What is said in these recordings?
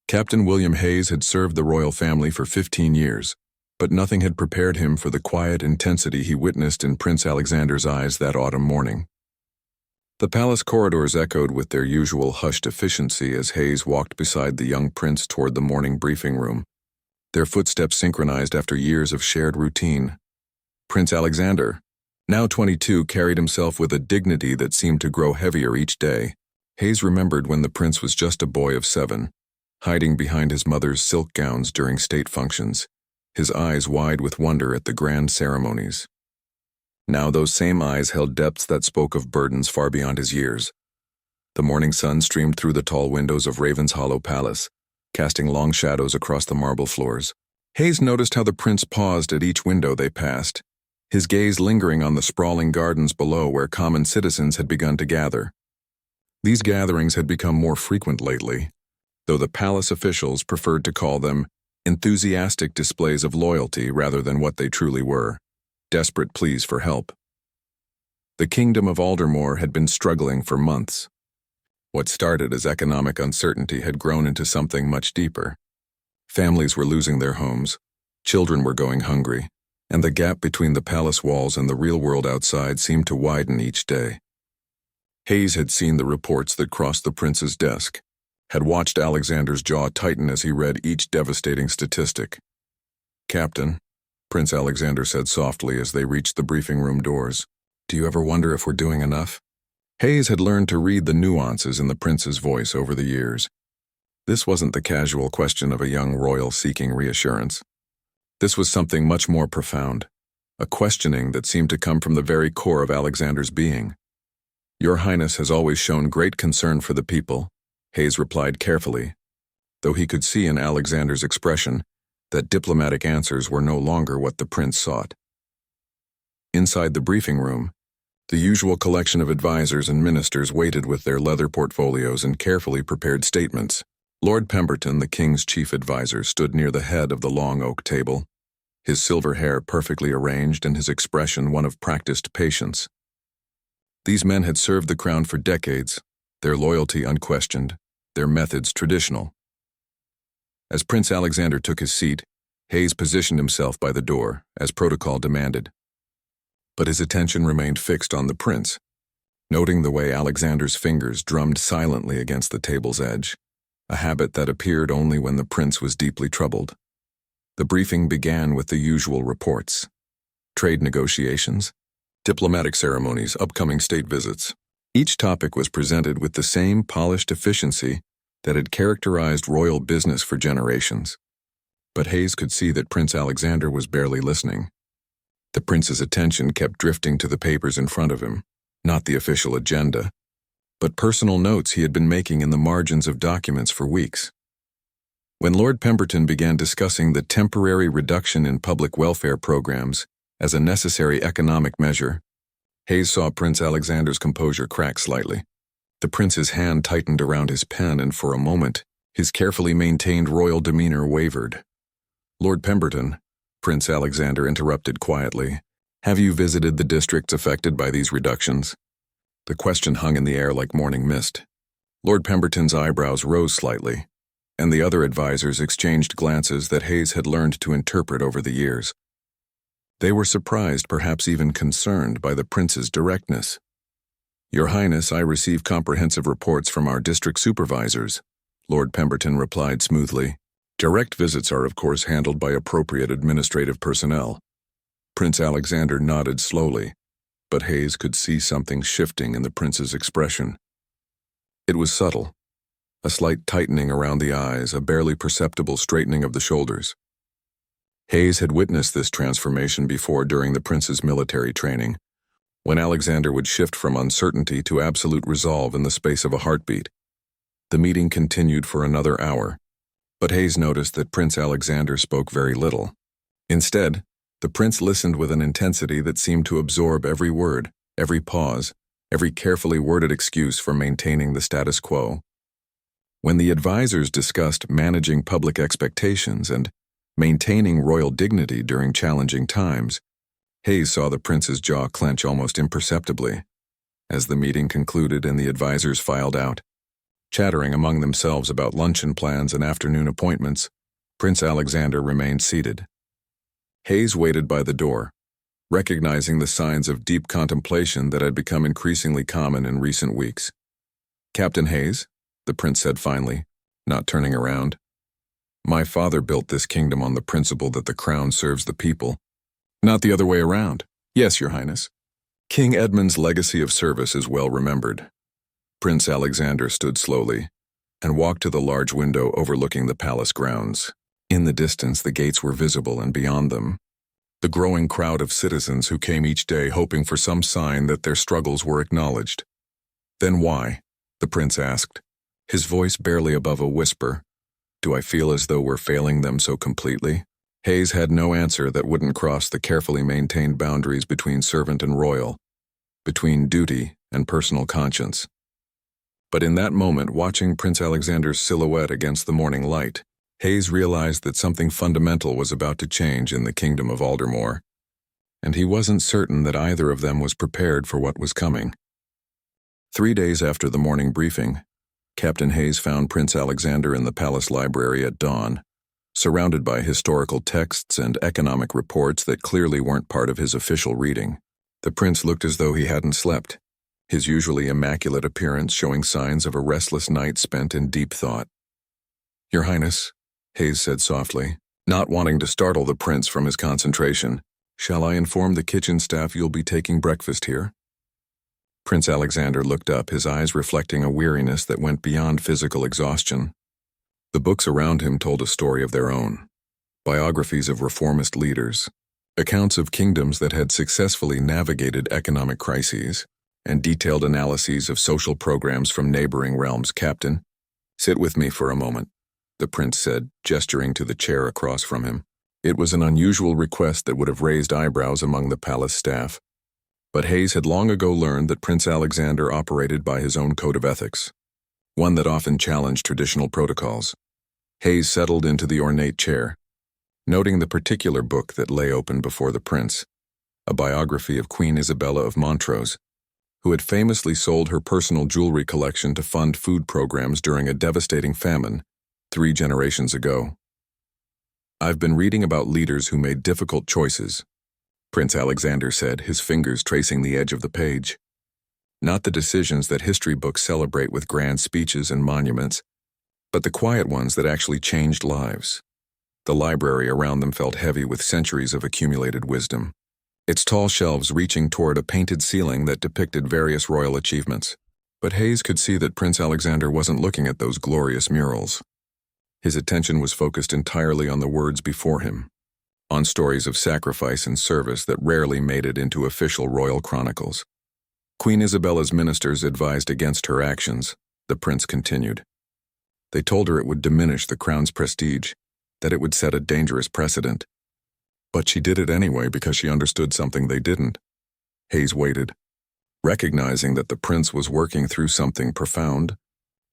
Captain William Hayes had served the royal family for 15 years, but nothing had prepared him for the quiet intensity he witnessed in Prince Alexander's eyes that autumn morning. The palace corridors echoed with their usual hushed efficiency as Hayes walked beside the young prince toward the morning briefing room, their footsteps synchronized after years of shared routine. Prince Alexander, now 22, carried himself with a dignity that seemed to grow heavier each day. Hayes remembered when the prince was just a boy of 7, hiding behind his mother's silk gowns during state functions, his eyes wide with wonder at the grand ceremonies. Now those same eyes held depths that spoke of burdens far beyond his years. The morning sun streamed through the tall windows of Ravenshollow Palace, casting long shadows across the marble floors. Hayes noticed how the prince paused at each window they passed, his gaze lingering on the sprawling gardens below where common citizens had begun to gather. These gatherings had become more frequent lately, though the palace officials preferred to call them enthusiastic displays of loyalty rather than what they truly were, desperate pleas for help. The kingdom of Aldermore had been struggling for months. What started as economic uncertainty had grown into something much deeper. Families were losing their homes, children were going hungry, and the gap between the palace walls and the real world outside seemed to widen each day. Hayes had seen the reports that crossed the prince's desk, had watched Alexander's jaw tighten as he read each devastating statistic. "Captain," Prince Alexander said softly as they reached the briefing room doors, "do you ever wonder if we're doing enough?" Hayes had learned to read the nuances in the prince's voice over the years. This wasn't the casual question of a young royal seeking reassurance. This was something much more profound, a questioning that seemed to come from the very core of Alexander's being. "Your Highness has always shown great concern for the people," Hayes replied carefully, though he could see in Alexander's expression that diplomatic answers were no longer what the prince sought. Inside the briefing room, the usual collection of advisors and ministers waited with their leather portfolios and carefully prepared statements. Lord Pemberton, the king's chief advisor, stood near the head of the long oak table, his silver hair perfectly arranged and his expression one of practiced patience. These men had served the crown for decades, their loyalty unquestioned, their methods traditional. As Prince Alexander took his seat, Hayes positioned himself by the door, as protocol demanded. But his attention remained fixed on the prince, noting the way Alexander's fingers drummed silently against the table's edge, a habit that appeared only when the prince was deeply troubled. The briefing began with the usual reports: trade negotiations, diplomatic ceremonies, upcoming state visits. Each topic was presented with the same polished efficiency that had characterized royal business for generations. But Hayes could see that Prince Alexander was barely listening. The prince's attention kept drifting to the papers in front of him, not the official agenda, but personal notes he had been making in the margins of documents for weeks. When Lord Pemberton began discussing the temporary reduction in public welfare programs as a necessary economic measure, Hayes saw Prince Alexander's composure crack slightly. The prince's hand tightened around his pen, and for a moment, his carefully maintained royal demeanor wavered. "Lord Pemberton," Prince Alexander interrupted quietly, "have you visited the districts affected by these reductions?" The question hung in the air like morning mist. Lord Pemberton's eyebrows rose slightly, and the other advisors exchanged glances that Hayes had learned to interpret over the years. They were surprised, perhaps even concerned, by the prince's directness. "Your Highness, I receive comprehensive reports from our district supervisors," Lord Pemberton replied smoothly. "Direct visits are of course handled by appropriate administrative personnel." Prince Alexander nodded slowly, but Hayes could see something shifting in the prince's expression. It was subtle, a slight tightening around the eyes, a barely perceptible straightening of the shoulders. Hayes had witnessed this transformation before during the prince's military training, when Alexander would shift from uncertainty to absolute resolve in the space of a heartbeat. The meeting continued for another hour, but Hayes noticed that Prince Alexander spoke very little. Instead, the prince listened with an intensity that seemed to absorb every word, every pause, every carefully worded excuse for maintaining the status quo. When the advisors discussed managing public expectations and maintaining royal dignity during challenging times, Hayes saw the prince's jaw clench almost imperceptibly. As the meeting concluded and the advisors filed out, Chattering among themselves about luncheon plans and afternoon appointments, Prince Alexander remained seated. Hayes waited by the door, recognizing the signs of deep contemplation that had become increasingly common in recent weeks. "Captain Hayes," the prince said finally, not turning around. "My father built this kingdom on the principle that the crown serves the people, not the other way around." "Yes, Your Highness." King Edmund's legacy of service is well remembered. Prince Alexander stood slowly and walked to the large window overlooking the palace grounds. In the distance, the gates were visible, and beyond them, the growing crowd of citizens who came each day hoping for some sign that their struggles were acknowledged. "Then why?" the prince asked, his voice barely above a whisper. "Do I feel as though we're failing them so completely?" Hayes had no answer that wouldn't cross the carefully maintained boundaries between servant and royal, between duty and personal conscience. But in that moment, watching Prince Alexander's silhouette against the morning light, Hayes realized that something fundamental was about to change in the kingdom of Aldermore, and he wasn't certain that either of them was prepared for what was coming. 3 days after the morning briefing, Captain Hayes found Prince Alexander in the palace library at dawn, surrounded by historical texts and economic reports that clearly weren't part of his official reading. The prince looked as though he hadn't slept, his usually immaculate appearance showing signs of a restless night spent in deep thought. "Your Highness," Hayes said softly, not wanting to startle the prince from his concentration, "shall I inform the kitchen staff you'll be taking breakfast here?" Prince Alexander looked up, his eyes reflecting a weariness that went beyond physical exhaustion. The books around him told a story of their own. Biographies of reformist leaders, accounts of kingdoms that had successfully navigated economic crises, and detailed analyses of social programs from neighboring realms. "Captain, sit with me for a moment," the prince said, gesturing to the chair across from him. It was an unusual request that would have raised eyebrows among the palace staff. But Hayes had long ago learned that Prince Alexander operated by his own code of ethics, one that often challenged traditional protocols. Hayes settled into the ornate chair, noting the particular book that lay open before the prince, a biography of Queen Isabella of Montrose, who had famously sold her personal jewelry collection to fund food programs during a devastating famine 3 generations ago. "I've been reading about leaders who made difficult choices," Prince Alexander said, his fingers tracing the edge of the page. "Not the decisions that history books celebrate with grand speeches and monuments, but the quiet ones that actually changed lives." The library around them felt heavy with centuries of accumulated wisdom, its tall shelves reaching toward a painted ceiling that depicted various royal achievements. But Hayes could see that Prince Alexander wasn't looking at those glorious murals. His attention was focused entirely on the words before him, on stories of sacrifice and service that rarely made it into official royal chronicles. "Queen Isabella's ministers advised against her actions," the prince continued. "They told her it would diminish the crown's prestige, that it would set a dangerous precedent. But she did it anyway because she understood something they didn't." Hayes waited, recognizing that the prince was working through something profound,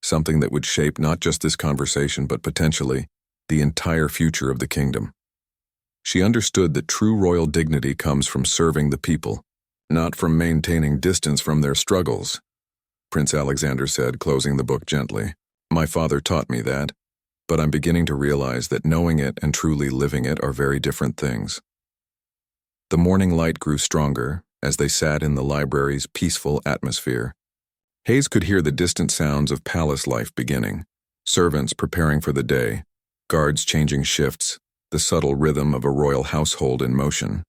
something that would shape not just this conversation but potentially the entire future of the kingdom. She understood that true royal dignity comes from serving the people, not from maintaining distance from their struggles. Prince Alexander said, closing the book gently. "My father taught me that, but I'm beginning to realize that knowing it and truly living it are very different things." The morning light grew stronger as they sat in the library's peaceful atmosphere. Hayes could hear the distant sounds of palace life beginning, servants preparing for the day, guards changing shifts, the subtle rhythm of a royal household in motion.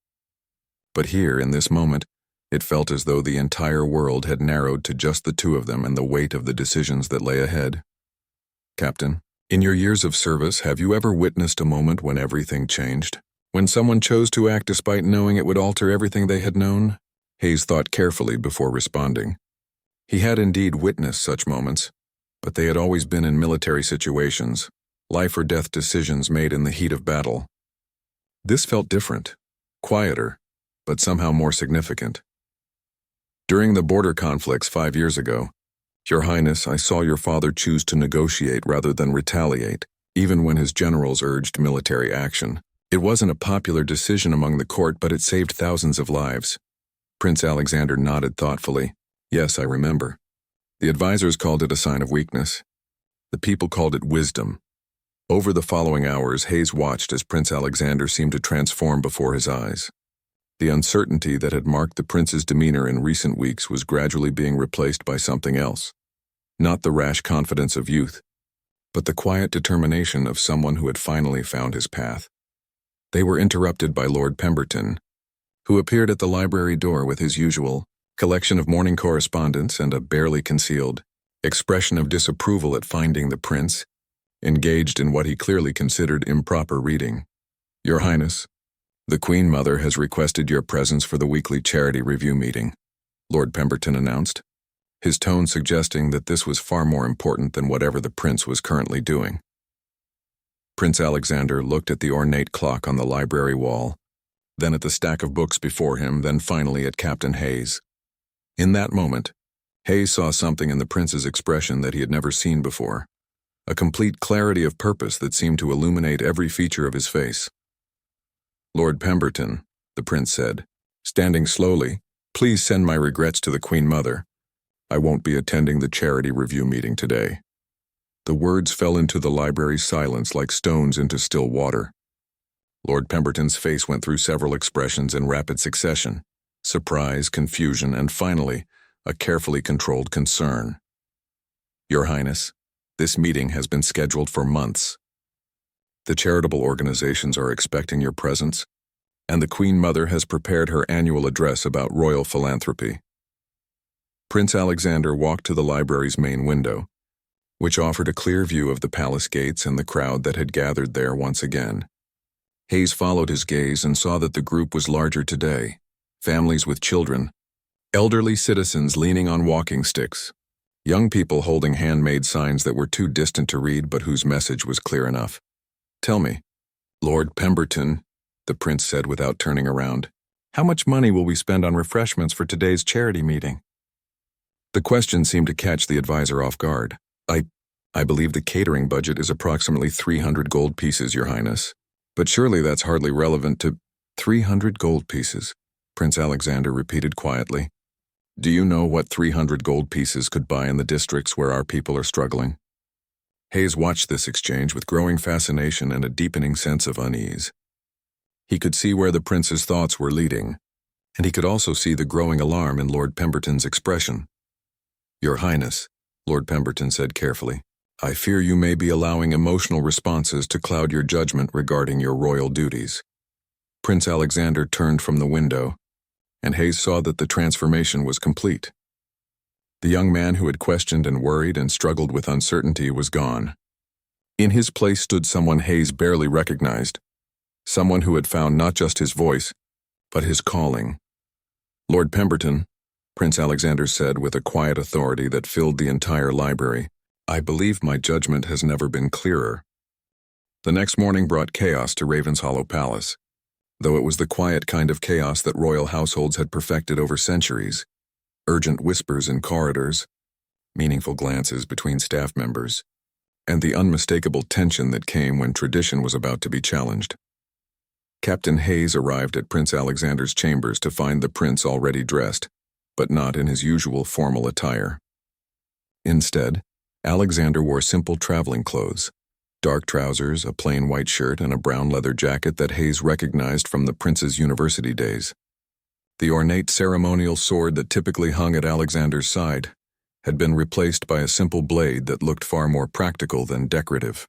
But here, in this moment, it felt as though the entire world had narrowed to just the two of them and the weight of the decisions that lay ahead. "Captain, in your years of service, have you ever witnessed a moment when everything changed? When someone chose to act despite knowing it would alter everything they had known?" Hayes thought carefully before responding. He had indeed witnessed such moments, but they had always been in military situations, life or death decisions made in the heat of battle. This felt different, quieter, but somehow more significant. "During the border conflicts 5 years ago, Your Highness, I saw your father choose to negotiate rather than retaliate, even when his generals urged military action. It wasn't a popular decision among the court, but it saved thousands of lives." Prince Alexander nodded thoughtfully. "Yes, I remember. The advisors called it a sign of weakness. The people called it wisdom. Over the following hours, Hayes watched as Prince Alexander seemed to transform before his eyes. The uncertainty that had marked the prince's demeanor in recent weeks was gradually being replaced by something else. Not the rash confidence of youth, but the quiet determination of someone who had finally found his path. They were interrupted by Lord Pemberton, who appeared at the library door with his usual collection of morning correspondence and a barely concealed expression of disapproval at finding the prince engaged in what he clearly considered improper reading. "Your Highness, the Queen Mother has requested your presence for the weekly charity review meeting," Lord Pemberton announced, his tone suggesting that this was far more important than whatever the prince was currently doing. Prince Alexander looked at the ornate clock on the library wall, then at the stack of books before him, then finally at Captain Hayes. In that moment, Hayes saw something in the prince's expression that he had never seen before, a complete clarity of purpose that seemed to illuminate every feature of his face. "Lord Pemberton," the prince said, standing slowly, "please send my regrets to the Queen Mother. I won't be attending the charity review meeting today." The words fell into the library's silence like stones into still water. Lord Pemberton's face went through several expressions in rapid succession: surprise, confusion, and finally, a carefully controlled concern. "Your Highness, this meeting has been scheduled for months. The charitable organizations are expecting your presence, and the Queen Mother has prepared her annual address about royal philanthropy." Prince Alexander walked to the library's main window, which offered a clear view of the palace gates and the crowd that had gathered there once again. Hayes followed his gaze and saw that the group was larger today: families with children, elderly citizens leaning on walking sticks, young people holding handmade signs that were too distant to read but whose message was clear enough. "Tell me, Lord Pemberton," the prince said without turning around, "how much money will we spend on refreshments for today's charity meeting?" The question seemed to catch the advisor off guard. I believe the catering budget is approximately 300 gold pieces, Your Highness. But surely that's hardly relevant to 300 gold pieces, Prince Alexander repeated quietly. "Do you know what 300 gold pieces could buy in the districts where our people are struggling?" Hayes watched this exchange with growing fascination and a deepening sense of unease. He could see where the prince's thoughts were leading, and he could also see the growing alarm in Lord Pemberton's expression. "Your Highness," Lord Pemberton said carefully, "I fear you may be allowing emotional responses to cloud your judgment regarding your royal duties." Prince Alexander turned from the window, and Hayes saw that the transformation was complete. The young man who had questioned and worried and struggled with uncertainty was gone. In his place stood someone Hayes barely recognized, someone who had found not just his voice, but his calling. "Lord Pemberton," Prince Alexander said with a quiet authority that filled the entire library, "I believe my judgment has never been clearer." The next morning brought chaos to Ravenshollow Palace, though it was the quiet kind of chaos that royal households had perfected over centuries. Urgent whispers in corridors, meaningful glances between staff members, and the unmistakable tension that came when tradition was about to be challenged. Captain Hayes arrived at Prince Alexander's chambers to find the prince already dressed, but not in his usual formal attire. Instead, Alexander wore simple traveling clothes, dark trousers, a plain white shirt, and a brown leather jacket that Hayes recognized from the prince's university days. The ornate ceremonial sword that typically hung at Alexander's side had been replaced by a simple blade that looked far more practical than decorative.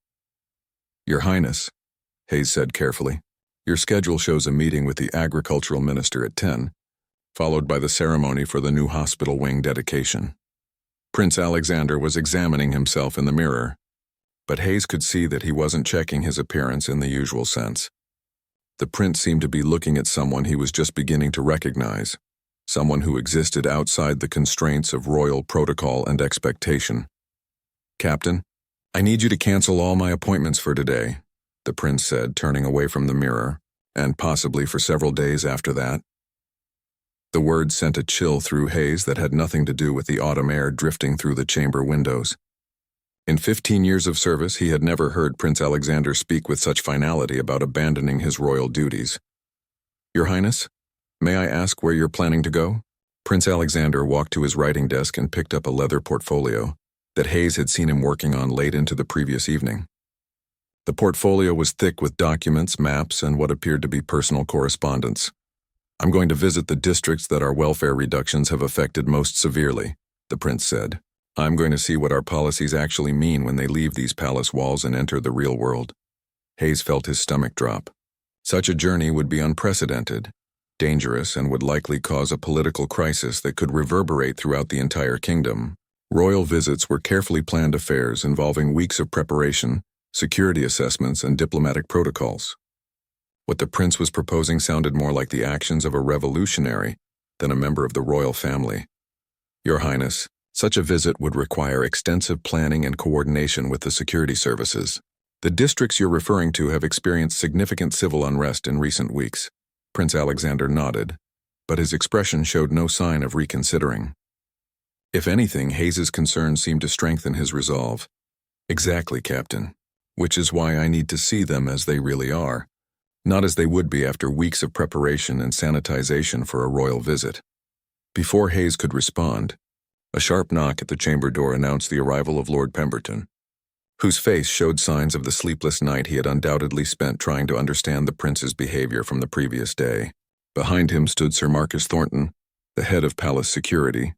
"Your Highness," Hayes said carefully, "your schedule shows a meeting with the agricultural minister at 10, followed by the ceremony for the new hospital wing dedication." Prince Alexander was examining himself in the mirror, but Hayes could see that he wasn't checking his appearance in the usual sense. The prince seemed to be looking at someone he was just beginning to recognize, someone who existed outside the constraints of royal protocol and expectation. "Captain, I need you to cancel all my appointments for today," the prince said, turning away from the mirror, "and possibly for several days after that." The words sent a chill through Hayes that had nothing to do with the autumn air drifting through the chamber windows. In 15 years of service, he had never heard Prince Alexander speak with such finality about abandoning his royal duties. "Your Highness, may I ask where you're planning to go?" Prince Alexander walked to his writing desk and picked up a leather portfolio, that Hayes had seen him working on late into the previous evening. The portfolio was thick with documents, maps, and what appeared to be personal correspondence. "I'm going to visit the districts that our welfare reductions have affected most severely," the prince said. "I'm going to see what our policies actually mean when they leave these palace walls and enter the real world." Hayes felt his stomach drop. Such a journey would be unprecedented, dangerous, and would likely cause a political crisis that could reverberate throughout the entire kingdom. Royal visits were carefully planned affairs involving weeks of preparation, security assessments, and diplomatic protocols. What the prince was proposing sounded more like the actions of a revolutionary than a member of the royal family. "Your Highness, such a visit would require extensive planning and coordination with the security services. The districts you're referring to have experienced significant civil unrest in recent weeks." Prince Alexander nodded, but his expression showed no sign of reconsidering. If anything, Hayes's concerns seemed to strengthen his resolve. "Exactly, Captain. Which is why I need to see them as they really are, not as they would be after weeks of preparation and sanitization for a royal visit." Before Hayes could respond, a sharp knock at the chamber door announced the arrival of Lord Pemberton, whose face showed signs of the sleepless night he had undoubtedly spent trying to understand the prince's behavior from the previous day. Behind him stood Sir Marcus Thornton, the head of palace security,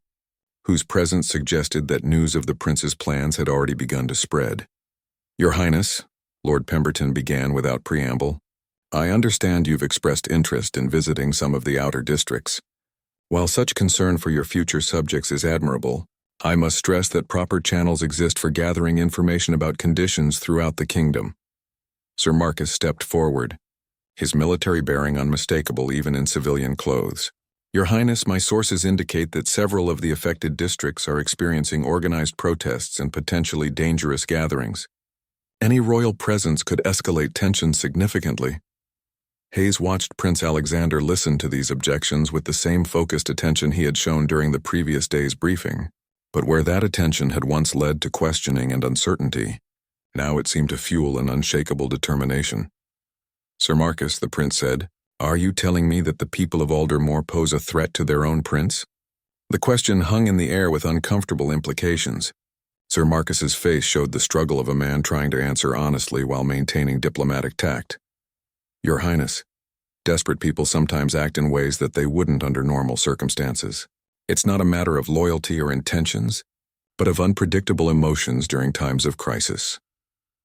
whose presence suggested that news of the prince's plans had already begun to spread. "Your Highness," Lord Pemberton began without preamble, "I understand you've expressed interest in visiting some of the outer districts. While such concern for your future subjects is admirable, I must stress that proper channels exist for gathering information about conditions throughout the kingdom." Sir Marcus stepped forward, his military bearing unmistakable even in civilian clothes. "Your Highness, my sources indicate that several of the affected districts are experiencing organized protests and potentially dangerous gatherings. Any royal presence could escalate tensions significantly." Hayes watched Prince Alexander listen to these objections with the same focused attention he had shown during the previous day's briefing. But where that attention had once led to questioning and uncertainty, now it seemed to fuel an unshakable determination. "Sir Marcus," the prince said, "are you telling me that the people of Aldermore pose a threat to their own prince?" The question hung in the air with uncomfortable implications. Sir Marcus's face showed the struggle of a man trying to answer honestly while maintaining diplomatic tact. "Your Highness, desperate people sometimes act in ways that they wouldn't under normal circumstances. It's not a matter of loyalty or intentions, but of unpredictable emotions during times of crisis."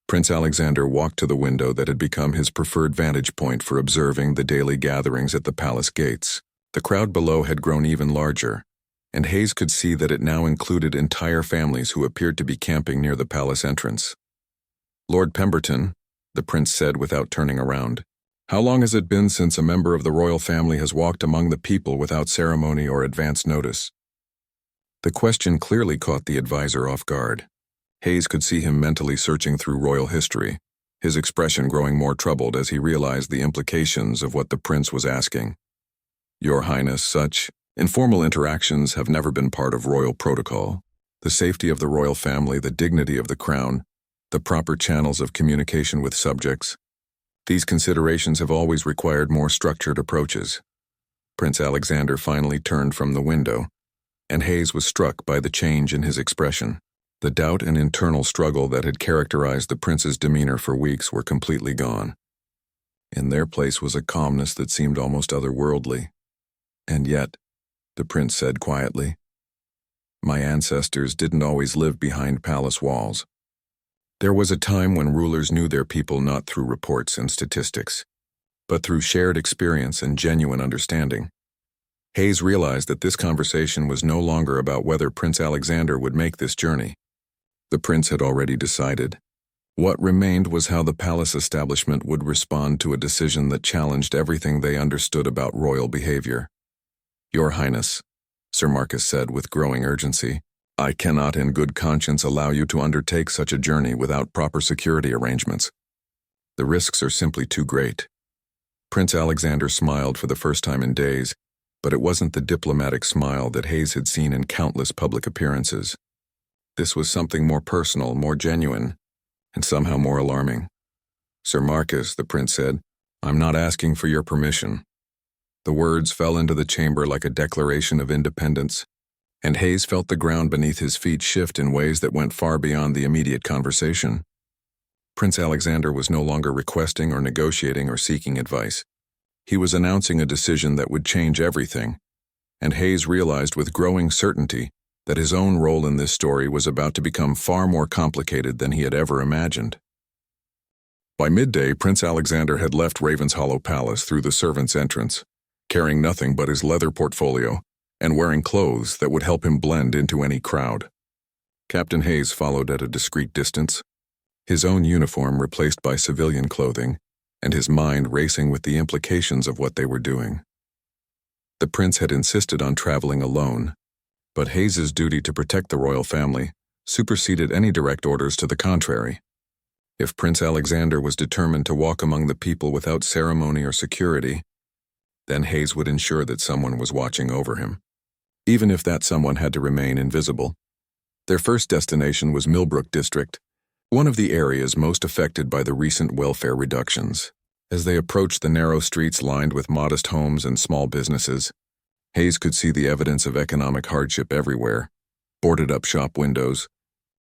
Prince Alexander walked to the window that had become his preferred vantage point for observing the daily gatherings at the palace gates. The crowd below had grown even larger, and Hayes could see that it now included entire families who appeared to be camping near the palace entrance. "Lord Pemberton," the prince said without turning around, "how long has it been since a member of the royal family has walked among the people without ceremony or advance notice?" The question clearly caught the advisor off guard. Hayes could see him mentally searching through royal history, his expression growing more troubled as he realized the implications of what the prince was asking. "Your Highness, such informal interactions have never been part of royal protocol. The safety of the royal family, the dignity of the crown, the proper channels of communication with subjects, these considerations have always required more structured approaches." Prince Alexander finally turned from the window, and Hayes was struck by the change in his expression. The doubt and internal struggle that had characterized the prince's demeanor for weeks were completely gone. In their place was a calmness that seemed almost otherworldly. "And yet," the prince said quietly, "my ancestors didn't always live behind palace walls. There was a time when rulers knew their people not through reports and statistics, but through shared experience and genuine understanding." Hayes realized that this conversation was no longer about whether Prince Alexander would make this journey. The prince had already decided. What remained was how the palace establishment would respond to a decision that challenged everything they understood about royal behavior. "Your Highness," Sir Marcus said with growing urgency, "I cannot in good conscience allow you to undertake such a journey without proper security arrangements. The risks are simply too great." Prince Alexander smiled for the first time in days, but it wasn't the diplomatic smile that Hayes had seen in countless public appearances. This was something more personal, more genuine, and somehow more alarming. "Sir Marcus," the prince said, "I'm not asking for your permission." The words fell into the chamber like a declaration of independence, and Hayes felt the ground beneath his feet shift in ways that went far beyond the immediate conversation. Prince Alexander was no longer requesting or negotiating or seeking advice. He was announcing a decision that would change everything, and Hayes realized with growing certainty that his own role in this story was about to become far more complicated than he had ever imagined. By midday, Prince Alexander had left Ravenshollow Palace through the servants' entrance, carrying nothing but his leather portfolio and wearing clothes that would help him blend into any crowd. Captain Hayes followed at a discreet distance, his own uniform replaced by civilian clothing, and his mind racing with the implications of what they were doing. The prince had insisted on traveling alone, but Hayes's duty to protect the royal family superseded any direct orders to the contrary. If Prince Alexander was determined to walk among the people without ceremony or security, then Hayes would ensure that someone was watching over him, even if that someone had to remain invisible. Their first destination was Millbrook District, one of the areas most affected by the recent welfare reductions. As they approached the narrow streets lined with modest homes and small businesses, Hayes could see the evidence of economic hardship everywhere: boarded-up shop windows,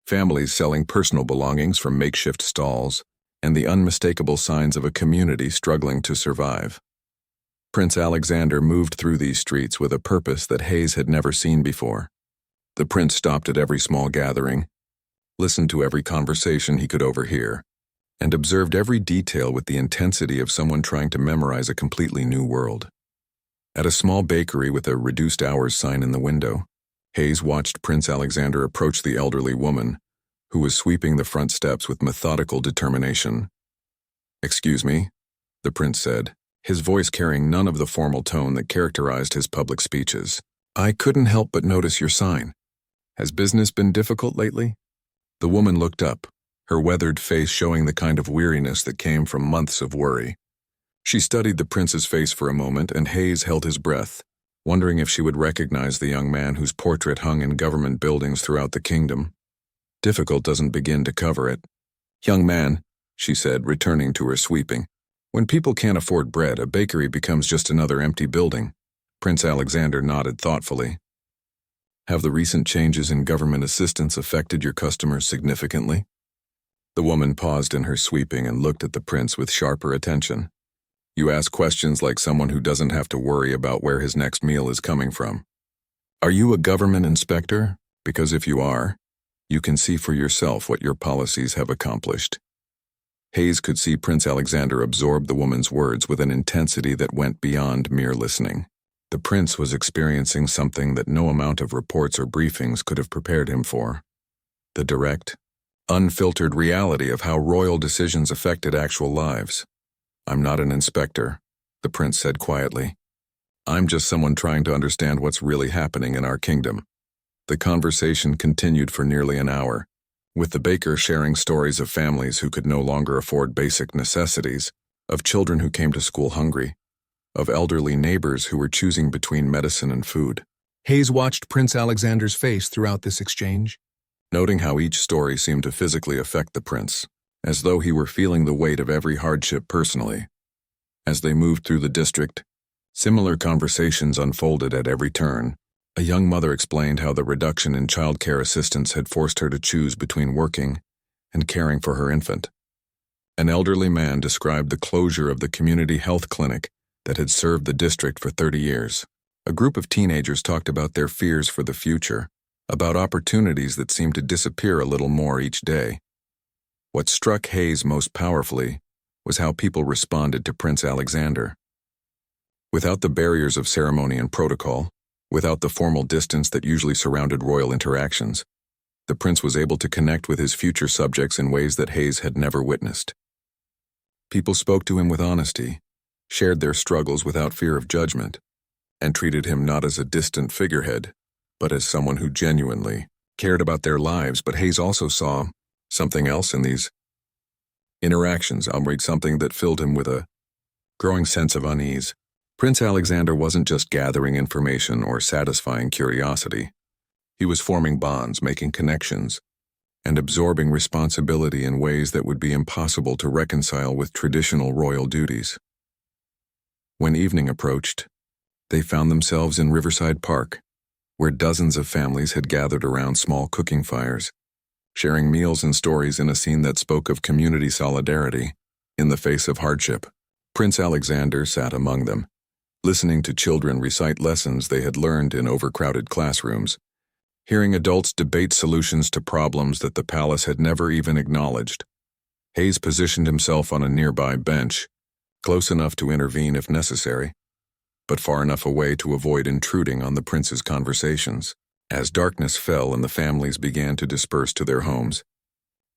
families selling personal belongings from makeshift stalls, and the unmistakable signs of a community struggling to survive. Prince Alexander moved through these streets with a purpose that Hayes had never seen before. The prince stopped at every small gathering, listened to every conversation he could overhear, and observed every detail with the intensity of someone trying to memorize a completely new world. At a small bakery with a reduced hours sign in the window, Hayes watched Prince Alexander approach the elderly woman, who was sweeping the front steps with methodical determination. "Excuse me," the prince said, his voice carrying none of the formal tone that characterized his public speeches. "I couldn't help but notice your sign. Has business been difficult lately?" The woman looked up, her weathered face showing the kind of weariness that came from months of worry. She studied the prince's face for a moment, and Hayes held his breath, wondering if she would recognize the young man whose portrait hung in government buildings throughout the kingdom. "Difficult doesn't begin to cover it." "Young man," she said, returning to her sweeping, "when people can't afford bread, a bakery becomes just another empty building." Prince Alexander nodded thoughtfully. "Have the recent changes in government assistance affected your customers significantly?" The woman paused in her sweeping and looked at the prince with sharper attention. "You ask questions like someone who doesn't have to worry about where his next meal is coming from. Are you a government inspector? Because if you are, you can see for yourself what your policies have accomplished." Hayes could see Prince Alexander absorb the woman's words with an intensity that went beyond mere listening. The prince was experiencing something that no amount of reports or briefings could have prepared him for: the direct, unfiltered reality of how royal decisions affected actual lives. "I'm not an inspector," the prince said quietly. "I'm just someone trying to understand what's really happening in our kingdom." The conversation continued for nearly an hour, with the baker sharing stories of families who could no longer afford basic necessities, of children who came to school hungry, of elderly neighbors who were choosing between medicine and food. Hayes watched Prince Alexander's face throughout this exchange, noting how each story seemed to physically affect the prince, as though he were feeling the weight of every hardship personally. As they moved through the district, similar conversations unfolded at every turn. A young mother explained how the reduction in child care assistance had forced her to choose between working and caring for her infant. An elderly man described the closure of the community health clinic that had served the district for 30 years. A group of teenagers talked about their fears for the future, about opportunities that seemed to disappear a little more each day. What struck Hayes most powerfully was how people responded to Prince Alexander. Without the barriers of ceremony and protocol, without the formal distance that usually surrounded royal interactions, the prince was able to connect with his future subjects in ways that Hayes had never witnessed. People spoke to him with honesty, shared their struggles without fear of judgment, and treated him not as a distant figurehead, but as someone who genuinely cared about their lives. But Hayes also saw something else in these interactions, something that filled him with a growing sense of unease. Prince Alexander wasn't just gathering information or satisfying curiosity. He was forming bonds, making connections, and absorbing responsibility in ways that would be impossible to reconcile with traditional royal duties. When evening approached, they found themselves in Riverside Park, where dozens of families had gathered around small cooking fires, sharing meals and stories in a scene that spoke of community solidarity in the face of hardship. Prince Alexander sat among them, listening to children recite lessons they had learned in overcrowded classrooms, hearing adults debate solutions to problems that the palace had never even acknowledged. Hayes positioned himself on a nearby bench, close enough to intervene if necessary, but far enough away to avoid intruding on the prince's conversations. As darkness fell and the families began to disperse to their homes,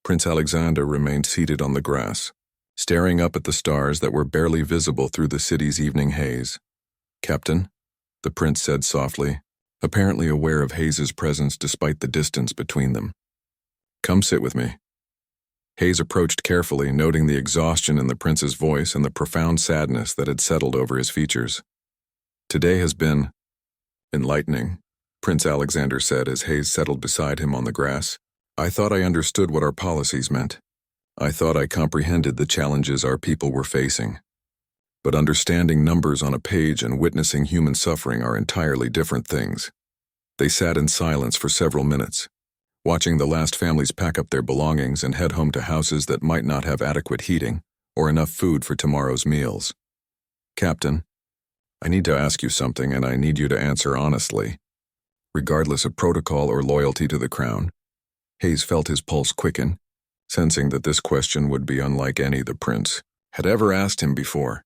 Prince Alexander remained seated on the grass, staring up at the stars that were barely visible through the city's evening haze. "Captain," the prince said softly, apparently aware of Hayes's presence despite the distance between them. "Come sit with me." Hayes approached carefully, noting the exhaustion in the prince's voice and the profound sadness that had settled over his features. "Today has been enlightening," Prince Alexander said as Hayes settled beside him on the grass. "I thought I understood what our policies meant. I thought I comprehended the challenges our people were facing. But understanding numbers on a page and witnessing human suffering are entirely different things." They sat in silence for several minutes, watching the last families pack up their belongings and head home to houses that might not have adequate heating or enough food for tomorrow's meals. "Captain, I need to ask you something, and I need you to answer honestly, regardless of protocol or loyalty to the crown." Hayes felt his pulse quicken, sensing that this question would be unlike any the prince had ever asked him before.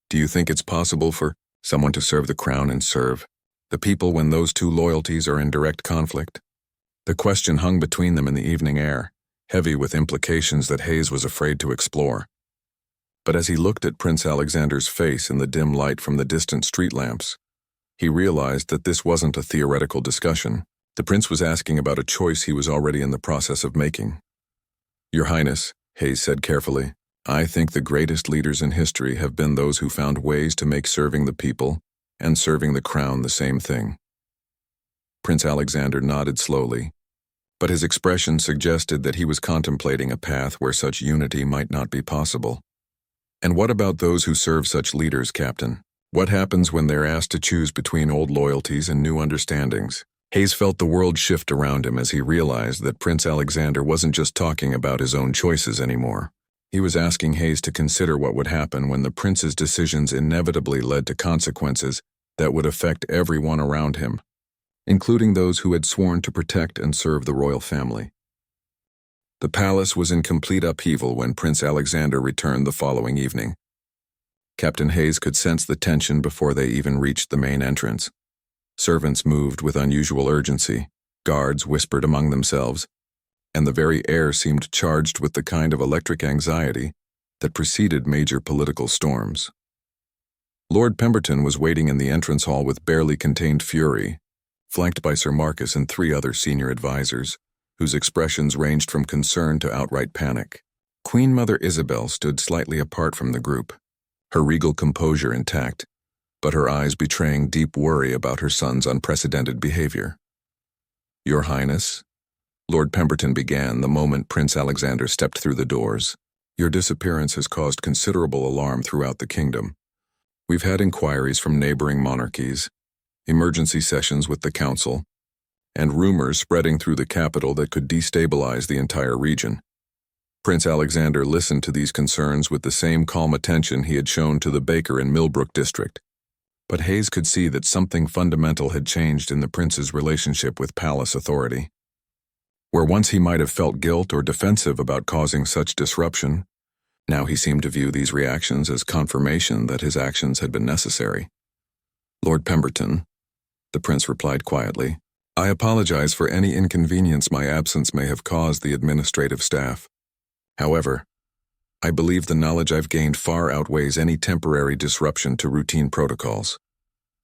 "Do you think it's possible for someone to serve the crown and serve the people when those two loyalties are in direct conflict?" The question hung between them in the evening air, heavy with implications that Hayes was afraid to explore. But as he looked at Prince Alexander's face in the dim light from the distant street lamps, he realized that this wasn't a theoretical discussion. The prince was asking about a choice he was already in the process of making. "Your Highness," Hayes said carefully, "I think the greatest leaders in history have been those who found ways to make serving the people and serving the crown the same thing." Prince Alexander nodded slowly, but his expression suggested that he was contemplating a path where such unity might not be possible. "And what about those who serve such leaders, Captain? What happens when they're asked to choose between old loyalties and new understandings?" Hayes felt the world shift around him as he realized that Prince Alexander wasn't just talking about his own choices anymore. He was asking Hayes to consider what would happen when the prince's decisions inevitably led to consequences that would affect everyone around him, including those who had sworn to protect and serve the royal family. The palace was in complete upheaval when Prince Alexander returned the following evening. Captain Hayes could sense the tension before they even reached the main entrance. Servants moved with unusual urgency, guards whispered among themselves, and the very air seemed charged with the kind of electric anxiety that preceded major political storms. Lord Pemberton was waiting in the entrance hall with barely contained fury, flanked by Sir Marcus and 3 other senior advisors, whose expressions ranged from concern to outright panic. Queen Mother Isabel stood slightly apart from the group, her regal composure intact, but her eyes betraying deep worry about her son's unprecedented behavior. "Your Highness," Lord Pemberton began the moment Prince Alexander stepped through the doors, "your disappearance has caused considerable alarm throughout the kingdom. We've had inquiries from neighboring monarchies, emergency sessions with the council, and rumors spreading through the capital that could destabilize the entire region." Prince Alexander listened to these concerns with the same calm attention he had shown to the baker in Millbrook district. But Hayes could see that something fundamental had changed in the prince's relationship with palace authority. Where once he might have felt guilt or defensive about causing such disruption, now he seemed to view these reactions as confirmation that his actions had been necessary. "Lord Pemberton," the prince replied quietly, "I apologize for any inconvenience my absence may have caused the administrative staff. However, I believe the knowledge I've gained far outweighs any temporary disruption to routine protocols."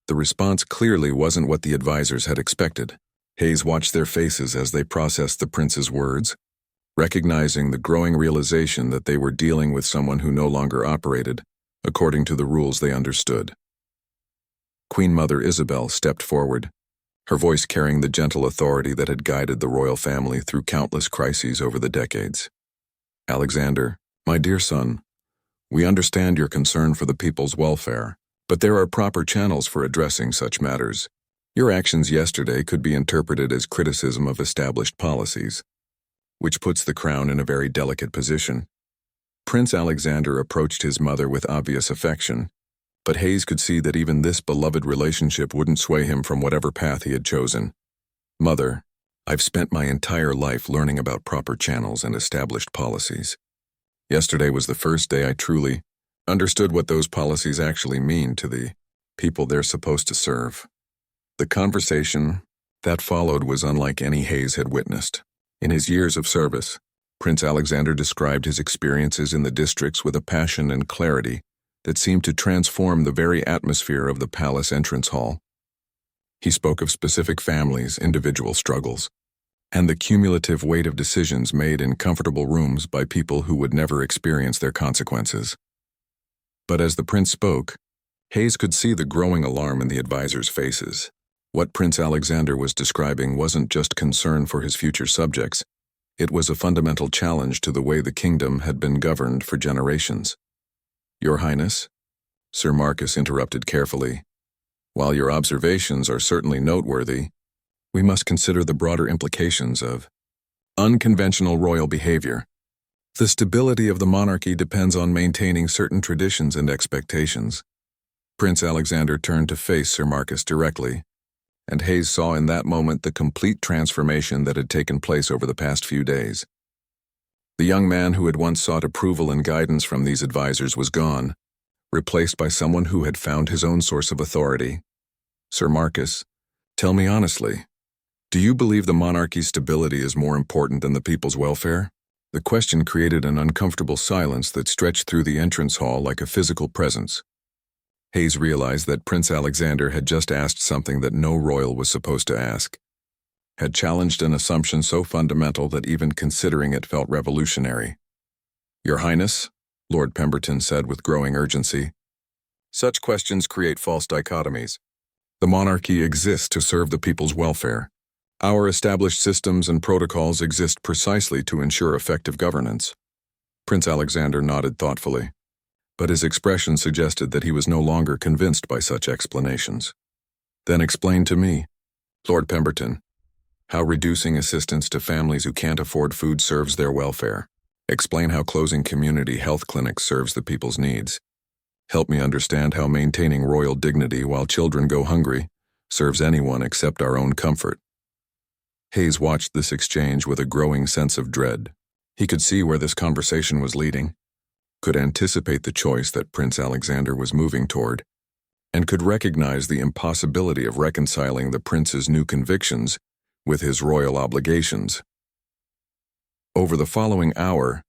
The response clearly wasn't what the advisors had expected. Hayes watched their faces as they processed the prince's words, recognizing the growing realization that they were dealing with someone who no longer operated according to the rules they understood. Queen Mother Isabel stepped forward, her voice carrying the gentle authority that had guided the royal family through countless crises over the decades. "Alexander, my dear son, we understand your concern for the people's welfare, but there are proper channels for addressing such matters. Your actions yesterday could be interpreted as criticism of established policies, which puts the crown in a very delicate position. Prince Alexander approached his mother with obvious affection, but Hayes could see that even this beloved relationship wouldn't sway him from whatever path he had chosen. Mother, I've spent my entire life learning about proper channels and established policies. Yesterday was the first day I truly understood what those policies actually mean to the people they're supposed to serve. The conversation that followed was unlike any Hayes had witnessed. In his years of service, Prince Alexander described his experiences in the districts with a passion and clarity that seemed to transform the very atmosphere of the palace entrance hall. He spoke of specific families, individual struggles, and the cumulative weight of decisions made in comfortable rooms by people who would never experience their consequences. But as the prince spoke, Hayes could see the growing alarm in the advisors' faces. What Prince Alexander was describing wasn't just concern for his future subjects, it was a fundamental challenge to the way the kingdom had been governed for generations. Your Highness, Sir Marcus interrupted carefully, while your observations are certainly noteworthy, we must consider the broader implications of unconventional royal behavior. The stability of the monarchy depends on maintaining certain traditions and expectations. Prince Alexander turned to face Sir Marcus directly, and Hayes saw in that moment the complete transformation that had taken place over the past few days. The young man who had once sought approval and guidance from these advisors was gone, replaced by someone who had found his own source of authority. Sir Marcus, tell me honestly, do you believe the monarchy's stability is more important than the people's welfare? The question created an uncomfortable silence that stretched through the entrance hall like a physical presence. Hayes realized that Prince Alexander had just asked something that no royal was supposed to ask, had challenged an assumption so fundamental that even considering it felt revolutionary. Your Highness, Lord Pemberton said with growing urgency, such questions create false dichotomies. The monarchy exists to serve the people's welfare. Our established systems and protocols exist precisely to ensure effective governance. Prince Alexander nodded thoughtfully, but his expression suggested that he was no longer convinced by such explanations. Then explain to me, Lord Pemberton, how reducing assistance to families who can't afford food serves their welfare. Explain how closing community health clinics serves the people's needs. Help me understand how maintaining royal dignity while children go hungry serves anyone except our own comfort. Hayes watched this exchange with a growing sense of dread. He could see where this conversation was leading, could anticipate the choice that Prince Alexander was moving toward, and could recognize the impossibility of reconciling the prince's new convictions with his royal obligations. Over the following hour,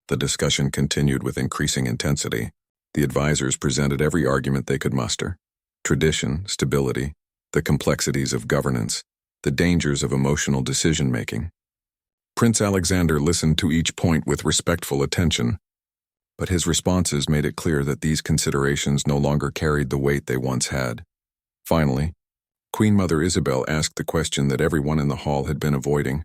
the discussion continued with increasing intensity. The advisors presented every argument they could muster: tradition, stability, the complexities of governance, the dangers of emotional decision-making. Prince Alexander listened to each point with respectful attention, but his responses made it clear that these considerations no longer carried the weight they once had. Finally, Queen Mother Isabel asked the question that everyone in the hall had been avoiding.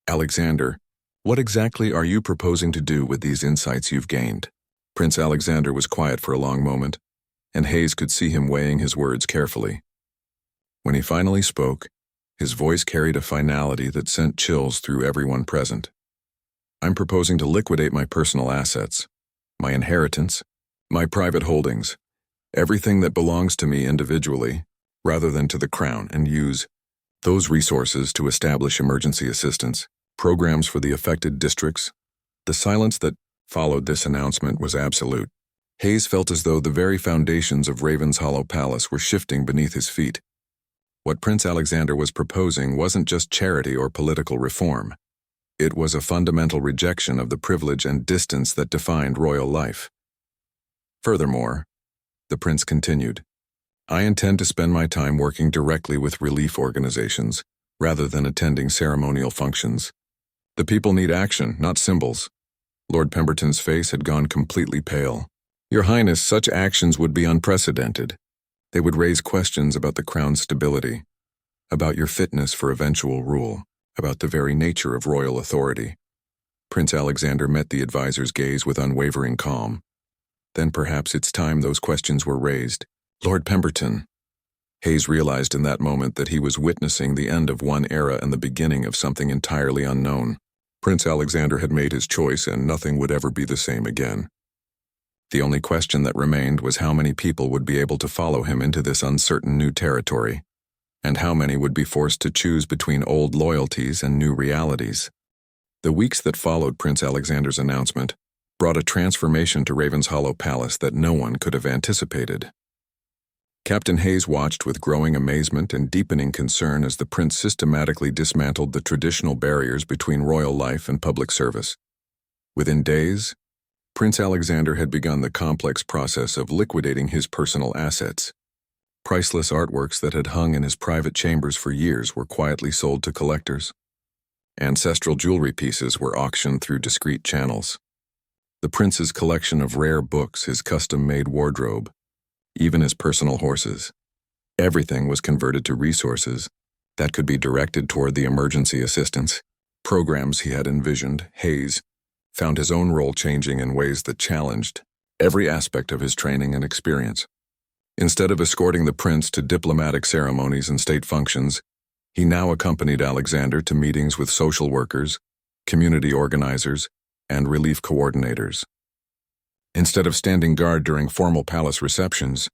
Alexander, what exactly are you proposing to do with these insights you've gained? Prince Alexander was quiet for a long moment, and Hayes could see him weighing his words carefully. When he finally spoke, his voice carried a finality that sent chills through everyone present. I'm proposing to liquidate my personal assets, my inheritance, my private holdings, everything that belongs to me individually, rather than to the crown, and use those resources to establish emergency assistance, programs for the affected districts. The silence that followed this announcement was absolute. Hayes felt as though the very foundations of Ravenshollow Palace were shifting beneath his feet. What Prince Alexander was proposing wasn't just charity or political reform. It was a fundamental rejection of the privilege and distance that defined royal life. Furthermore, the prince continued, I intend to spend my time working directly with relief organizations, rather than attending ceremonial functions. The people need action, not symbols. Lord Pemberton's face had gone completely pale. Your Highness, such actions would be unprecedented. They would raise questions about the crown's stability, about your fitness for eventual rule, about the very nature of royal authority. Prince Alexander met the advisor's gaze with unwavering calm. Then perhaps it's time those questions were raised. Lord Pemberton. Hayes realized in that moment that he was witnessing the end of one era and the beginning of something entirely unknown. Prince Alexander had made his choice and nothing would ever be the same again. The only question that remained was how many people would be able to follow him into this uncertain new territory, and how many would be forced to choose between old loyalties and new realities. The weeks that followed Prince Alexander's announcement brought a transformation to Ravenshollow Palace that no one could have anticipated. Captain Hayes watched with growing amazement and deepening concern as the prince systematically dismantled the traditional barriers between royal life and public service. Within days, Prince Alexander had begun the complex process of liquidating his personal assets. Priceless artworks that had hung in his private chambers for years were quietly sold to collectors. Ancestral jewelry pieces were auctioned through discreet channels. The prince's collection of rare books, his custom-made wardrobe, even his personal horses. Everything was converted to resources that could be directed toward the emergency assistance programs he had envisioned. Hayes found his own role changing in ways that challenged every aspect of his training and experience. Instead of escorting the prince to diplomatic ceremonies and state functions, he now accompanied Alexander to meetings with social workers, community organizers, and relief coordinators. Instead of standing guard during formal palace receptions,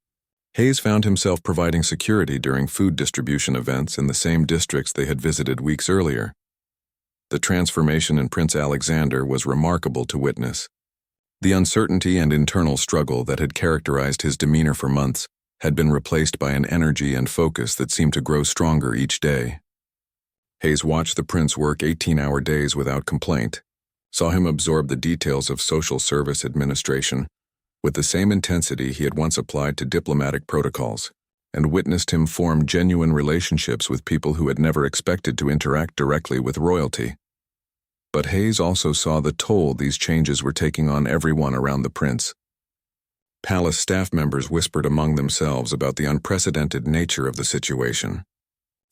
Hayes found himself providing security during food distribution events in the same districts they had visited weeks earlier. The transformation in Prince Alexander was remarkable to witness. The uncertainty and internal struggle that had characterized his demeanor for months had been replaced by an energy and focus that seemed to grow stronger each day. Hayes watched the prince work 18-hour days without complaint, saw him absorb the details of social service administration with the same intensity he had once applied to diplomatic protocols, and witnessed him form genuine relationships with people who had never expected to interact directly with royalty. But Hayes also saw the toll these changes were taking on everyone around the prince. Palace staff members whispered among themselves about the unprecedented nature of the situation.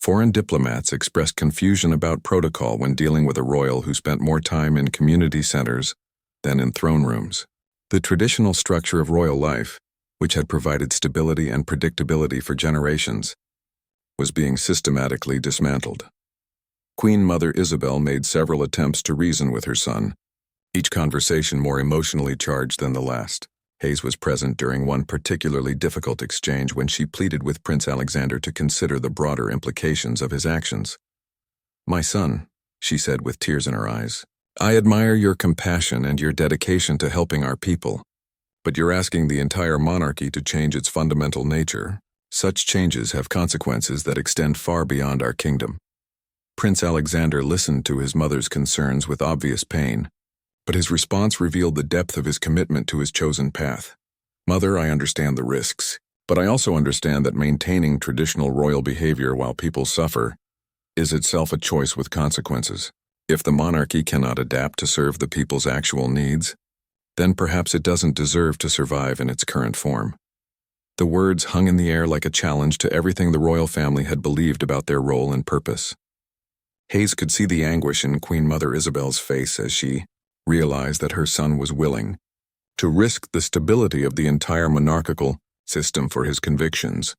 Foreign diplomats expressed confusion about protocol when dealing with a royal who spent more time in community centers than in throne rooms. The traditional structure of royal life, which had provided stability and predictability for generations, was being systematically dismantled. Queen Mother Isabel made several attempts to reason with her son, each conversation more emotionally charged than the last. Hayes was present during one particularly difficult exchange when she pleaded with Prince Alexander to consider the broader implications of his actions. "My son," she said with tears in her eyes, "I admire your compassion and your dedication to helping our people, but you're asking the entire monarchy to change its fundamental nature. Such changes have consequences that extend far beyond our kingdom." Prince Alexander listened to his mother's concerns with obvious pain, but his response revealed the depth of his commitment to his chosen path. "Mother, I understand the risks, but I also understand that maintaining traditional royal behavior while people suffer is itself a choice with consequences. If the monarchy cannot adapt to serve the people's actual needs, then perhaps it doesn't deserve to survive in its current form." The words hung in the air like a challenge to everything the royal family had believed about their role and purpose. Hayes could see the anguish in Queen Mother Isabel's face as she realized that her son was willing to risk the stability of the entire monarchical system for his convictions.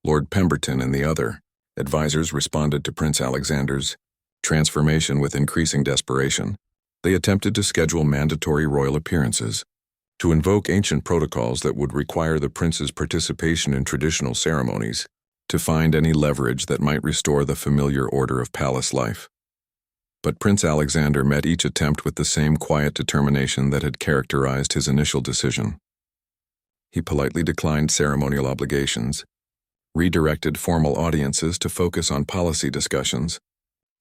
Lord Pemberton and the other advisors responded to Prince Alexander's transformation with increasing desperation. They attempted to schedule mandatory royal appearances, to invoke ancient protocols that would require the prince's participation in traditional ceremonies, to find any leverage that might restore the familiar order of palace life. But Prince Alexander met each attempt with the same quiet determination that had characterized his initial decision. He politely declined ceremonial obligations, redirected formal audiences to focus on policy discussions,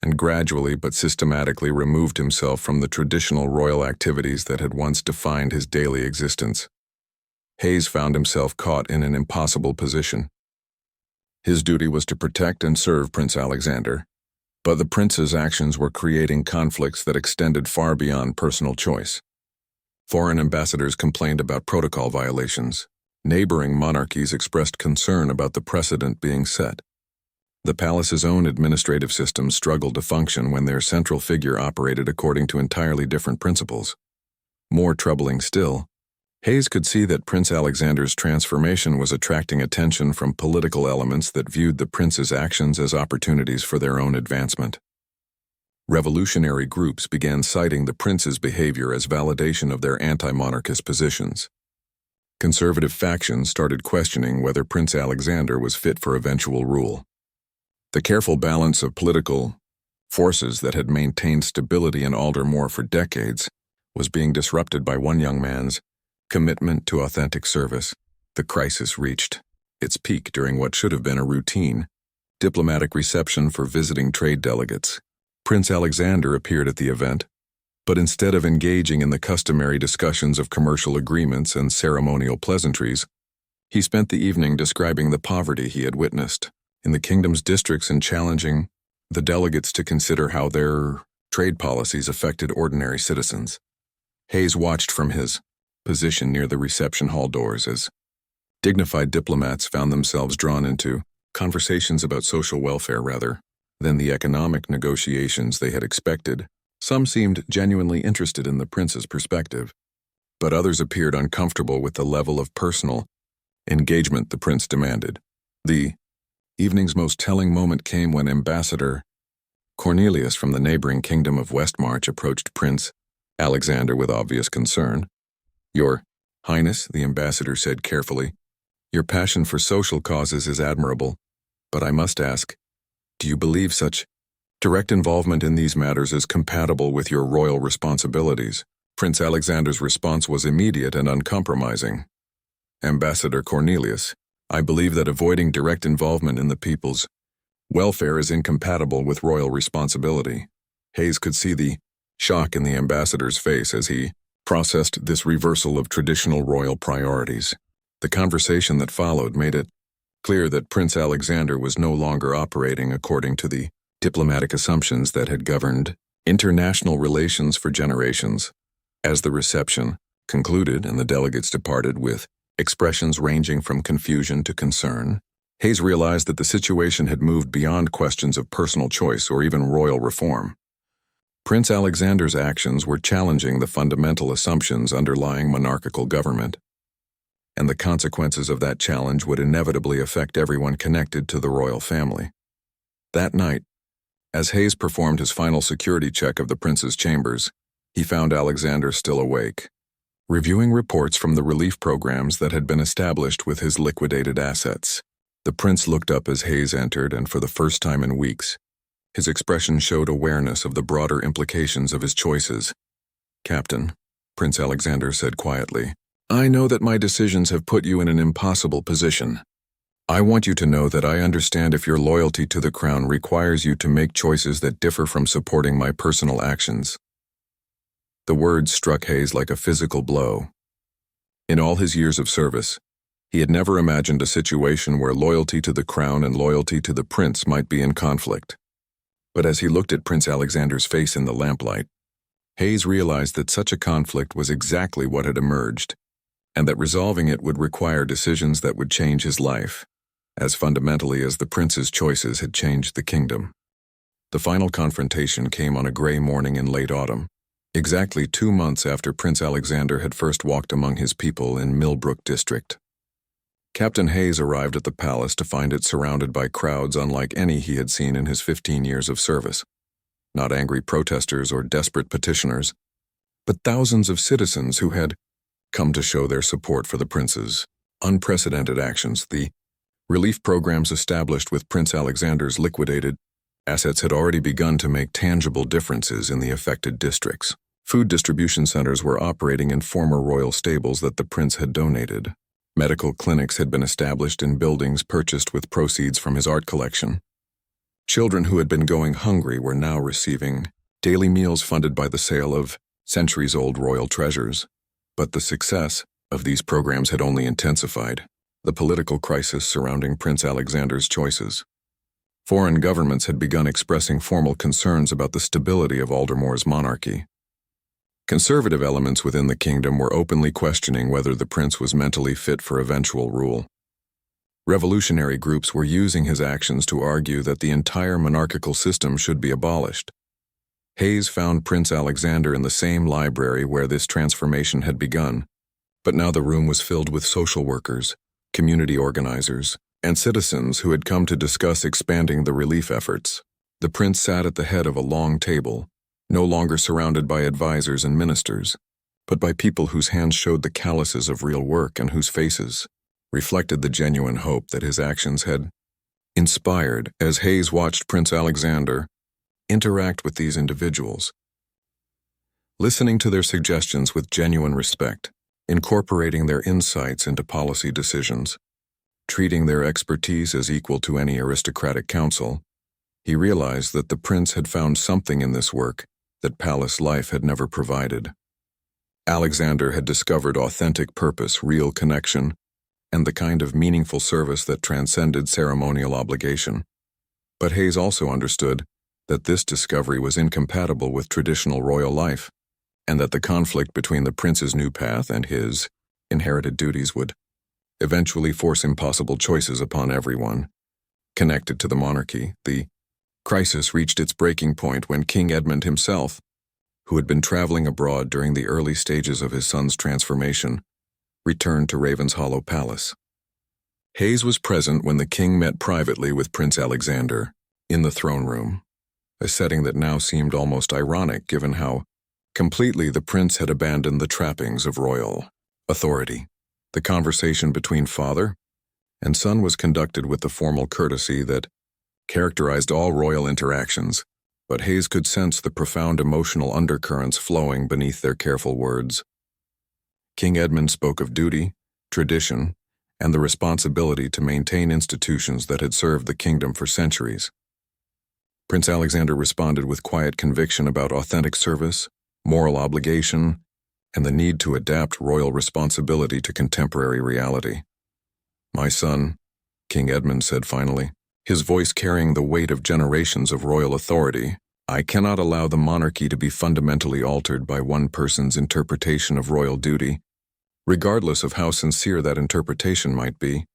and gradually but systematically removed himself from the traditional royal activities that had once defined his daily existence. Hayes found himself caught in an impossible position. His duty was to protect and serve Prince Alexander, but the prince's actions were creating conflicts that extended far beyond personal choice. Foreign ambassadors complained about protocol violations. Neighboring monarchies expressed concern about the precedent being set. The palace's own administrative systems struggled to function when their central figure operated according to entirely different principles. More troubling still, Hayes could see that Prince Alexander's transformation was attracting attention from political elements that viewed the prince's actions as opportunities for their own advancement. Revolutionary groups began citing the prince's behavior as validation of their anti-monarchist positions. Conservative factions started questioning whether Prince Alexander was fit for eventual rule. The careful balance of political forces that had maintained stability in Aldermore for decades was being disrupted by one young man's commitment to authentic service. The crisis reached its peak during what should have been a routine diplomatic reception for visiting trade delegates. Prince Alexander appeared at the event, but instead of engaging in the customary discussions of commercial agreements and ceremonial pleasantries, he spent the evening describing the poverty he had witnessed in the kingdom's districts and challenging the delegates to consider how their trade policies affected ordinary citizens. Hayes watched from his position near the reception hall doors as dignified diplomats found themselves drawn into conversations about social welfare rather than the economic negotiations they had expected. Some seemed genuinely interested in the prince's perspective, but others appeared uncomfortable with the level of personal engagement the prince demanded. The evening's most telling moment came when Ambassador Cornelius from the neighboring kingdom of Westmarch approached Prince Alexander with obvious concern. "Your Highness," the ambassador said carefully, "your passion for social causes is admirable, but I must ask, do you believe such direct involvement in these matters is compatible with your royal responsibilities?" Prince Alexander's response was immediate and uncompromising. "Ambassador Cornelius, I believe that avoiding direct involvement in the people's welfare is incompatible with royal responsibility." Hayes could see the shock in the ambassador's face as he processed this reversal of traditional royal priorities. The conversation that followed made it clear that Prince Alexander was no longer operating according to the diplomatic assumptions that had governed international relations for generations. As the reception concluded and the delegates departed with expressions ranging from confusion to concern, Hayes realized that the situation had moved beyond questions of personal choice or even royal reform. Prince Alexander's actions were challenging the fundamental assumptions underlying monarchical government, and the consequences of that challenge would inevitably affect everyone connected to the royal family. That night, as Hayes performed his final security check of the prince's chambers, he found Alexander still awake, reviewing reports from the relief programs that had been established with his liquidated assets. The prince looked up as Hayes entered, and for the first time in weeks, his expression showed awareness of the broader implications of his choices. "Captain," Prince Alexander said quietly, "I know that my decisions have put you in an impossible position. I want you to know that I understand if your loyalty to the crown requires you to make choices that differ from supporting my personal actions." The words struck Hayes like a physical blow. In all his years of service, he had never imagined a situation where loyalty to the crown and loyalty to the prince might be in conflict. But as he looked at Prince Alexander's face in the lamplight, Hayes realized that such a conflict was exactly what had emerged, and that resolving it would require decisions that would change his life, as fundamentally as the prince's choices had changed the kingdom. The final confrontation came on a gray morning in late autumn, exactly 2 months after Prince Alexander had first walked among his people in Millbrook District. Captain Hayes arrived at the palace to find it surrounded by crowds unlike any he had seen in his 15 years of service. Not angry protesters or desperate petitioners, but thousands of citizens who had come to show their support for the prince's unprecedented actions. The relief programs established with Prince Alexander's liquidated assets had already begun to make tangible differences in the affected districts. Food distribution centers were operating in former royal stables that the prince had donated. Medical clinics had been established in buildings purchased with proceeds from his art collection. Children who had been going hungry were now receiving daily meals funded by the sale of centuries-old royal treasures. But the success of these programs had only intensified the political crisis surrounding Prince Alexander's choices. Foreign governments had begun expressing formal concerns about the stability of Aldermore's monarchy. Conservative elements within the kingdom were openly questioning whether the prince was mentally fit for eventual rule. Revolutionary groups were using his actions to argue that the entire monarchical system should be abolished. Hayes found Prince Alexander in the same library where this transformation had begun, But now the room was filled with social workers, community organizers, and citizens who had come to discuss expanding the relief efforts. The prince sat at the head of a long table, no longer surrounded by advisors and ministers, but by people whose hands showed the calluses of real work and whose faces reflected the genuine hope that his actions had inspired. As Hayes watched Prince Alexander interact with these individuals, listening to their suggestions with genuine respect, incorporating their insights into policy decisions, treating their expertise as equal to any aristocratic counsel, he realized that the prince had found something in this work that palace life had never provided. Alexander had discovered authentic purpose, real connection, and the kind of meaningful service that transcended ceremonial obligation. But Hayes also understood that this discovery was incompatible with traditional royal life, and that the conflict between the prince's new path and his inherited duties would eventually force impossible choices upon everyone connected to the monarchy. The crisis reached its breaking point when King Edmund himself, who had been traveling abroad during the early stages of his son's transformation, returned to Ravenshollow Palace. Hayes was present when the king met privately with Prince Alexander in the throne room, a setting that now seemed almost ironic given how completely the prince had abandoned the trappings of royal authority. The conversation between father and son was conducted with the formal courtesy that characterized all royal interactions, but Hayes could sense the profound emotional undercurrents flowing beneath their careful words. King Edmund spoke of duty, tradition, and the responsibility to maintain institutions that had served the kingdom for centuries. Prince Alexander responded with quiet conviction about authentic service, moral obligation, and the need to adapt royal responsibility to contemporary reality. "My son," King Edmund said finally, his voice carrying the weight of generations of royal authority, "I cannot allow the monarchy to be fundamentally altered by one person's interpretation of royal duty, regardless of how sincere that interpretation might be."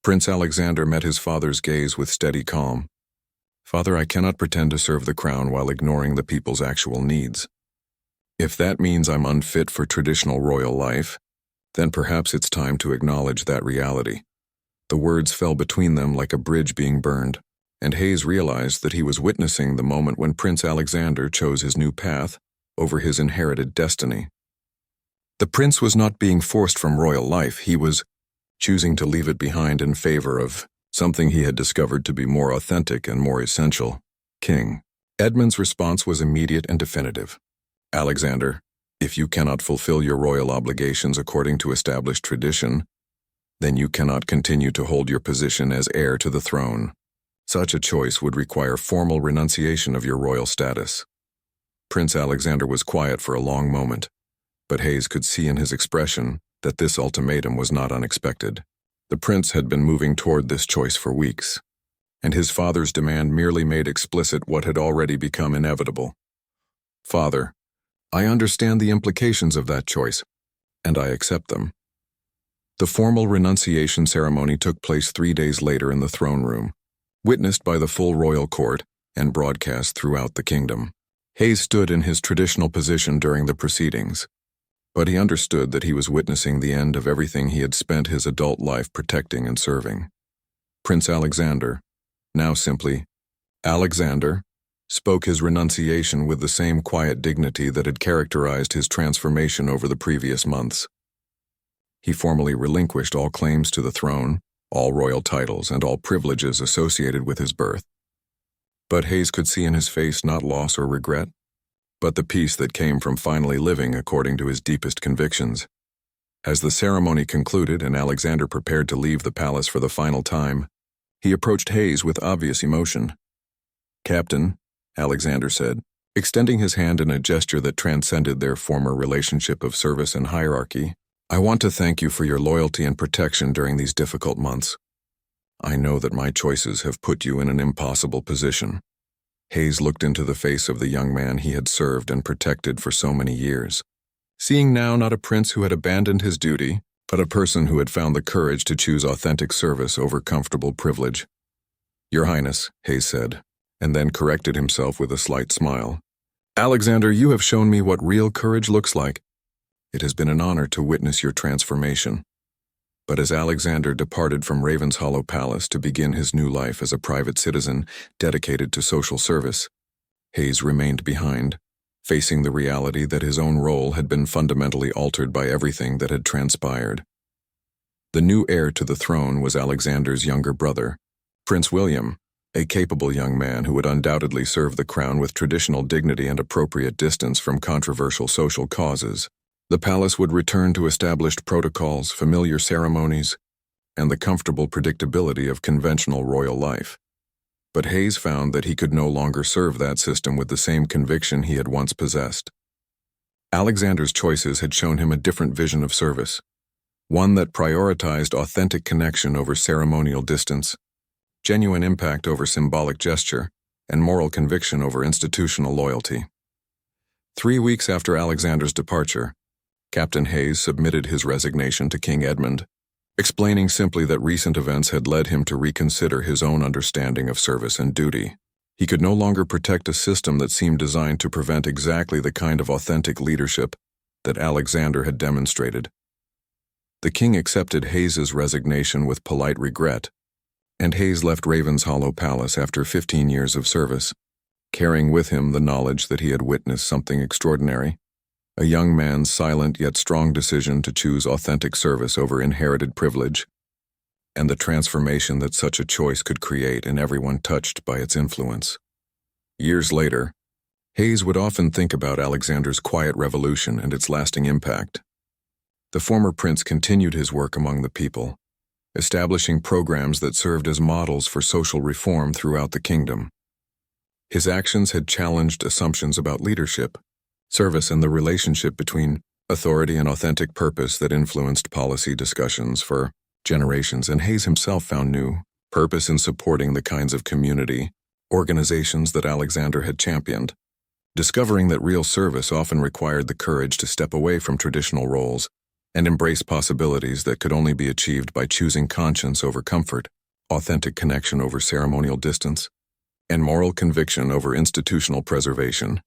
Prince Alexander met his father's gaze with steady calm. "Father, I cannot pretend to serve the crown while ignoring the people's actual needs. If that means I'm unfit for traditional royal life, then perhaps it's time to acknowledge that reality." The words fell between them like a bridge being burned, and Hayes realized that he was witnessing the moment when Prince Alexander chose his new path over his inherited destiny. The prince was not being forced from royal life, he was choosing to leave it behind in favor of something he had discovered to be more authentic and more essential: King Edmund's response was immediate and definitive. "Alexander, if you cannot fulfill your royal obligations according to established tradition, then you cannot continue to hold your position as heir to the throne. Such a choice would require formal renunciation of your royal status." Prince Alexander was quiet for a long moment, but Hayes could see in his expression that this ultimatum was not unexpected. The prince had been moving toward this choice for weeks, and his father's demand merely made explicit what had already become inevitable. "Father, I understand the implications of that choice, and I accept them." The formal renunciation ceremony took place 3 days later in the throne room, witnessed by the full royal court and broadcast throughout the kingdom. Hayes stood in his traditional position during the proceedings, but he understood that he was witnessing the end of everything he had spent his adult life protecting and serving. Prince Alexander, now simply Alexander, spoke his renunciation with the same quiet dignity that had characterized his transformation over the previous months. He formally relinquished all claims to the throne, all royal titles, and all privileges associated with his birth. But Hayes could see in his face not loss or regret, but the peace that came from finally living according to his deepest convictions. As the ceremony concluded and Alexander prepared to leave the palace for the final time, he approached Hayes with obvious emotion. "Captain," Alexander said, extending his hand in a gesture that transcended their former relationship of service and hierarchy, "I want to thank you for your loyalty and protection during these difficult months. I know that my choices have put you in an impossible position." Hayes looked into the face of the young man he had served and protected for so many years, seeing now not a prince who had abandoned his duty, but a person who had found the courage to choose authentic service over comfortable privilege. "Your Highness," Hayes said, and then corrected himself with a slight smile. "Alexander, you have shown me what real courage looks like. It has been an honor to witness your transformation." But as Alexander departed from Ravenshollow Palace to begin his new life as a private citizen dedicated to social service, Hayes remained behind, facing the reality that his own role had been fundamentally altered by everything that had transpired. The new heir to the throne was Alexander's younger brother, Prince William, a capable young man who would undoubtedly serve the crown with traditional dignity and appropriate distance from controversial social causes. The palace would return to established protocols, familiar ceremonies, and the comfortable predictability of conventional royal life. But Hayes found that he could no longer serve that system with the same conviction he had once possessed. Alexander's choices had shown him a different vision of service, one that prioritized authentic connection over ceremonial distance, genuine impact over symbolic gesture, and moral conviction over institutional loyalty. 3 weeks after Alexander's departure, Captain Hayes submitted his resignation to King Edmund, explaining simply that recent events had led him to reconsider his own understanding of service and duty. He could no longer protect a system that seemed designed to prevent exactly the kind of authentic leadership that Alexander had demonstrated. The king accepted Hayes's resignation with polite regret, and Hayes left Ravenshollow Palace after 15 years of service, carrying with him the knowledge that he had witnessed something extraordinary. A young man's silent yet strong decision to choose authentic service over inherited privilege, and the transformation that such a choice could create in everyone touched by its influence. Years later, Hayes would often think about Alexander's quiet revolution and its lasting impact. The former prince continued his work among the people, establishing programs that served as models for social reform throughout the kingdom. His actions had challenged assumptions about leadership, service, and the relationship between authority and authentic purpose that influenced policy discussions for generations, and Hayes himself found new purpose in supporting the kinds of community organizations that Alexander had championed, discovering that real service often required the courage to step away from traditional roles and embrace possibilities that could only be achieved by choosing conscience over comfort, authentic connection over ceremonial distance, and moral conviction over institutional preservation.